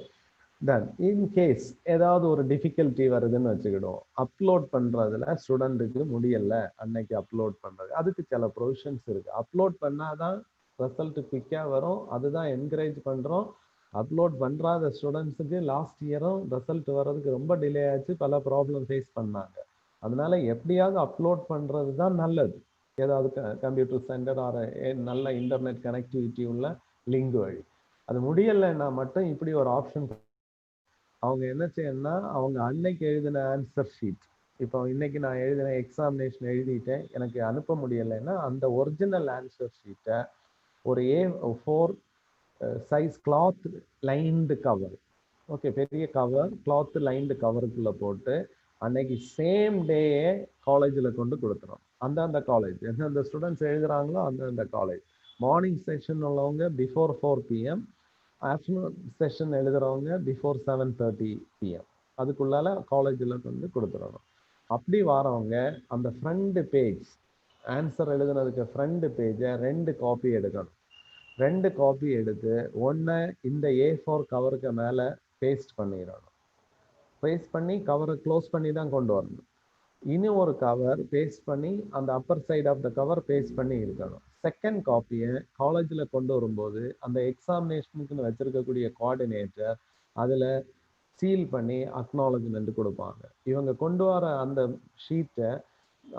B: then in case ஏதாவது ஒரு டிஃபிகல்ட்டி வருதுன்னு வச்சுக்கிடுவோம், அப்லோட் பண்ணுறதுல ஸ்டூடெண்ட்டுக்கு முடியலை அன்னைக்கு அப்லோட் பண்ணுறது, அதுக்கு சில ப்ரொவிஷன்ஸ் இருக்குது. அப்லோட் பண்ணாதான் ரிசல்ட் குயிக்காக வரும், அதுதான் என்கரேஜ் பண்ணுறோம். அப்லோட் பண்ணுறாத ஸ்டூடெண்ட்ஸுக்கு லாஸ்ட் இயரும் ரிசல்ட் வர்றதுக்கு ரொம்ப டிலே ஆச்சு, பல ப்ராப்ளம் ஃபேஸ் பண்ணாங்க. அதனால எப்படியாவது அப்லோட் பண்ணுறது தான் நல்லது, ஏதாவது கம்ப்யூட்டர் சென்டர் ஆர் நல்ல இன்டர்நெட் கனெக்டிவிட்டி உள்ள லிங்க் வழி. அது முடியலைன்னா மட்டும் இப்படி ஒரு ஆப்ஷன் அவங்க என்ன செய்யணும்னா அவங்க அன்னைக்கு எழுதின ஆன்சர் ஷீட், இப்போ இன்னைக்கு நான் எழுதின எக்ஸாமினேஷன் எழுதிட்டேன் எனக்கு அனுப்ப முடியலைன்னா அந்த ஒரிஜினல் ஆன்சர் ஷீட்டை ஒரு A4 size cloth lined cover, okay பெரிய கவர் கிளாத் லைன்டு கவருக்குள்ள போட்டு அன்னைக்கு சேம் டேயே காலேஜில் கொண்டு கொடுத்துரும். அந்தந்த காலேஜ் எந்தெந்த ஸ்டூடெண்ட்ஸ் எழுதுறாங்களோ அந்தந்த காலேஜ். மார்னிங் செஷன் உள்ளவங்க பிஃபோர் 4 PM, ஆஃப்டர்நூன் செஷன் எழுதுறவங்க பிஃபோர் 7:30 PM, அதுக்குள்ளால காலேஜில் வந்து கொடுத்துடணும். அப்படி வரவங்க அந்த ஃப்ரண்ட் பேஜ் ஆன்சர் எழுதுனதுக்கு ஃப்ரண்ட் பேஜை 2 காப்பி எடுக்கணும். 2 காப்பி எடுத்து ஒன்று இந்த A4 கவருக்கு மேலே பேஸ்ட் பண்ணிடணும். பேஸ்ட் பண்ணி கவரை க்ளோஸ் பண்ணி தான் கொண்டு வரணும். இன்னும் ஒரு கவர் பேஸ்ட் பண்ணி அந்த upper side of the cover paste பண்ணி இருக்கணும். செகண்ட் காப்பியை காலேஜில் கொண்டு வரும்போது அந்த எக்ஸாமினேஷனுக்குன்னு வச்சிருக்கக்கூடிய கோஆர்டினேட்டர் அதில் சீல் பண்ணி அக்னாலஜ்மெண்ட் கொடுப்பாங்க. இவங்க கொண்டு வர அந்த ஷீட்டை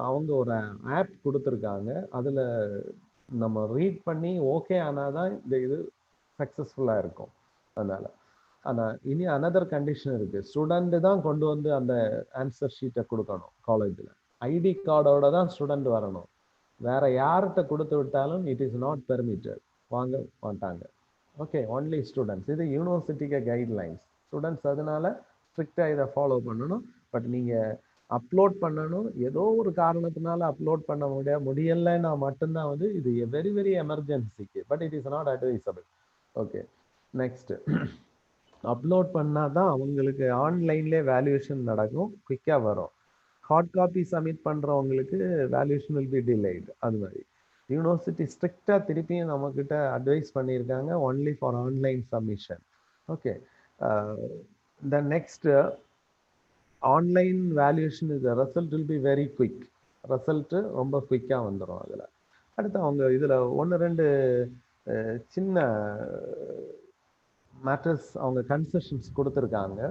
B: அவங்க ஒரு ஆப் கொடுத்துருக்காங்க. அதில் நம்ம ரீட் பண்ணி ஓகே ஆனால் தான் இந்த இது சக்ஸஸ்ஃபுல்லாக இருக்கும். அதனால் ஆனால் இனி அனதர் கண்டிஷன் இருக்குது. ஸ்டூடெண்ட்டு தான் கொண்டு வந்து அந்த ஆன்சர் ஷீட்டை கொடுக்கணும் காலேஜில். ஐடி கார்டோட தான் ஸ்டூடெண்ட் வரணும். வேற யார்கிட்ட கொடுத்து விட்டாலும் இட் இஸ் நாட் பெர்மிட்டட், வாங்க மாட்டாங்க. Okay, only students. இது யூனிவர்சிட்டிக்கு கைட்லைன்ஸ். ஸ்டூடெண்ட்ஸ் அதனால ஸ்ட்ரிக்டாக இதை ஃபாலோ பண்ணணும். பட் நீங்கள் அப்லோட் பண்ணணும். ஏதோ ஒரு காரணத்தினால அப்லோட் பண்ண முடியலைன்னா மட்டும்தான் வந்து இது வெரி வெரி எமர்ஜென்சிக்கு. But it is not advisable. Okay, next. Upload பண்ணால் தான் அவங்களுக்கு ஆன்லைன்லேயே வேல்யூவேஷன் நடக்கும், குயிக்காக வரும். ஹார்ட் காப்பி சப்மிட் பண்ணுறவங்களுக்கு வேல்யூஷன் வில் பி டிலேட். அது மாதிரி யூனிவர்சிட்டி ஸ்ட்ரிக்டாக திருப்பியும் நம்மக்கிட்ட அட்வைஸ் பண்ணியிருக்காங்க, only for online submission. Okay, the next online valuation இது result will be very quick. Result ரொம்ப குயிக்காக வந்துடும். அதில் அடுத்து அவங்க இதில் 1-2 சின்ன மேட்டர்ஸ் அவங்க கன்செஷன்ஸ் கொடுத்துருக்காங்க.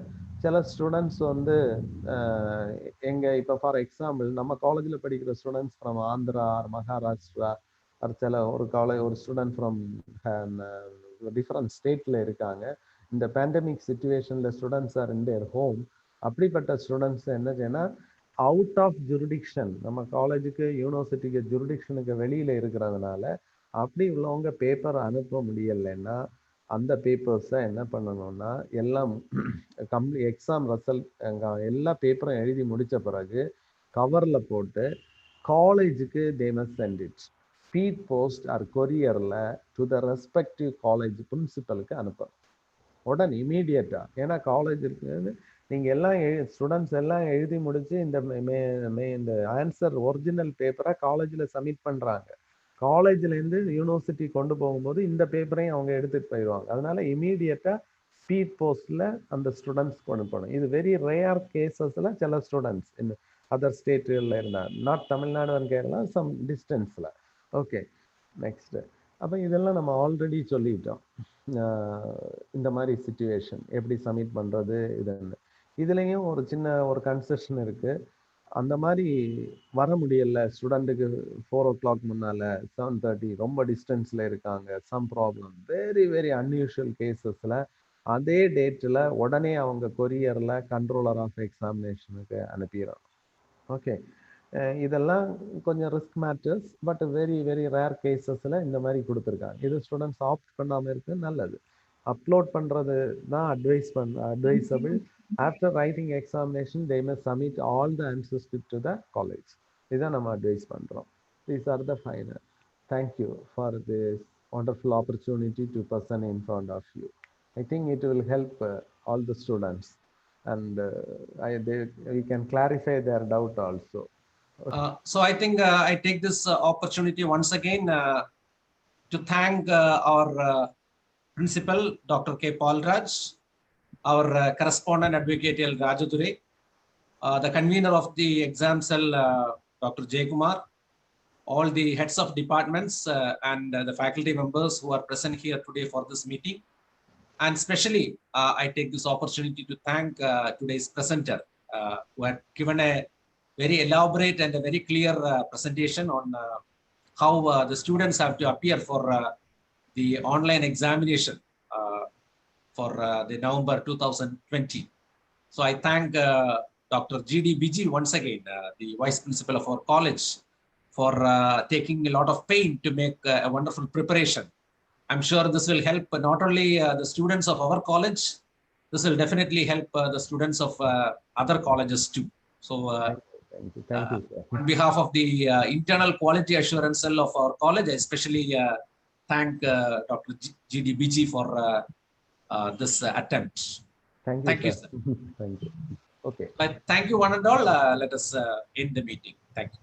B: சில ஸ்டூடெண்ட்ஸ் வந்து எங்கள் இப்போ ஃபார் எக்ஸாம்பிள் நம்ம காலேஜில் படிக்கிற students from Andhra or Maharashtra or ஒரு ஸ்டூடெண்ட் ஃப்ரம் டிஃப்ரெண்ட் ஸ்டேட்டில் இருக்காங்க. இந்த பேண்டமிக் சுச்சுவேஷனில் students are in their home. அப்படிப்பட்ட ஸ்டூடெண்ட்ஸ் என்ன செய்யணும், அவுட் ஆஃப் ஜுரிடிக்ஷன், நம்ம காலேஜுக்கு யூனிவர்சிட்டிக்கு ஜுரிடிக்ஷனுக்கு வெளியில் இருக்கிறதுனால அப்படி உள்ளவங்க பேப்பர் அனுப்ப முடியலைன்னா அந்த பேப்பர்ஸை என்ன பண்ணணும்னா எல்லாம் எக்ஸாம் ரிசல்ட் எல்லா பேப்பரும் எழுதி முடித்த பிறகு கவரில் போட்டு காலேஜுக்கு they must send it speed post or கொரியரில் டு த ரெஸ்பெக்டிவ் காலேஜ் பிரின்சிபலுக்கு அனுப்பணும் உடனே இமீடியட்டாக. ஏன்னா காலேஜுக்கு நீங்கள் எல்லாம் ஸ்டூடெண்ட்ஸ் எல்லாம் எழுதி முடித்து இந்த ஆன்சர் ஒரிஜினல் பேப்பரை காலேஜில் சப்மிட் பண்ணுறாங்க. காலேஜ்லேருந்து யூனிவர்சிட்டி கொண்டு போகும்போது இந்த பேப்பரையும் அவங்க எடுத்துகிட்டு போயிடுவாங்க. அதனால இமீடியட்டாக ஸ்பீட் போஸ்டில் அந்த ஸ்டூடெண்ட்ஸ்க்கு அனுப்பணும். இது வெரி ரேர் கேசஸில் சில ஸ்டூடெண்ட்ஸ் இந்த அதர் ஸ்டேட்டுகளில் இருந்தால், not Tamil Nadu and Kerala, some டிஸ்டன்ஸில். Okay, next. அப்போ இதெல்லாம் நம்ம ஆல்ரெடி சொல்லிட்டோம். இந்த மாதிரி சிச்சுவேஷன் எப்படி சப்மிட் பண்ணுறது இதுன்னு. இதுலேயும் ஒரு சின்ன ஒரு கன்செஷன் இருக்குது. அந்த மாதிரி வர முடியல ஸ்டூடெண்ட்டுக்கு 4 o'clock முன்னால் 7:30 ரொம்ப டிஸ்டன்ஸில் இருக்காங்க, some problem, very very unusual கேசஸில் அதே டேட்டில் உடனே அவங்க கொரியரில் கண்ட்ரோலர் ஆஃப் எக்ஸாமினேஷனுக்கு அனுப்பிடுறோம். ஓகே, இதெல்லாம் கொஞ்சம் risk matters. But very very rare கேசஸில் இந்த மாதிரி கொடுத்துருக்காங்க. இது ஸ்டூடெண்ட்ஸ் ஆப்ட் பண்ணாமல் இருக்கு நல்லது. அப்லோட் பண்ணுறது தான் advisable. After writing examination, they must submit all the answers to the college. இதான் நம்ம அட்வைஸ் பண்ணுறோம். These are the final. Thank you for this wonderful opportunity to present in front of you. I think it will help all the students, and we can clarify their doubt also.
A: So I think I take this opportunity once again to thank our principal, Dr. K. Paulraj, our correspondent advocate L. Rajadure, the convener of the exam cell, Dr. J. Kumar, all the heads of departments and the faculty members who are present here today for this meeting. And especially, I take this opportunity to thank today's presenter who had given a very elaborate and a very clear presentation on how the students have to appear for the online examination for the November 2020. So I thank Dr. G.D. Biji once again, the Vice Principal of our college, for taking a lot of pain to make a wonderful preparation. I'm sure this will help not only the students of our college, this will definitely help the students of other colleges too. So
B: thank you, sir.
A: On behalf of the internal quality assurance cell of our college, I especially thank Dr. G.D. Biji for this attempt.
B: Thank you,
A: sir.
B: Thank you. Okay.
A: But thank you one and all. Let us end the meeting. Thank you.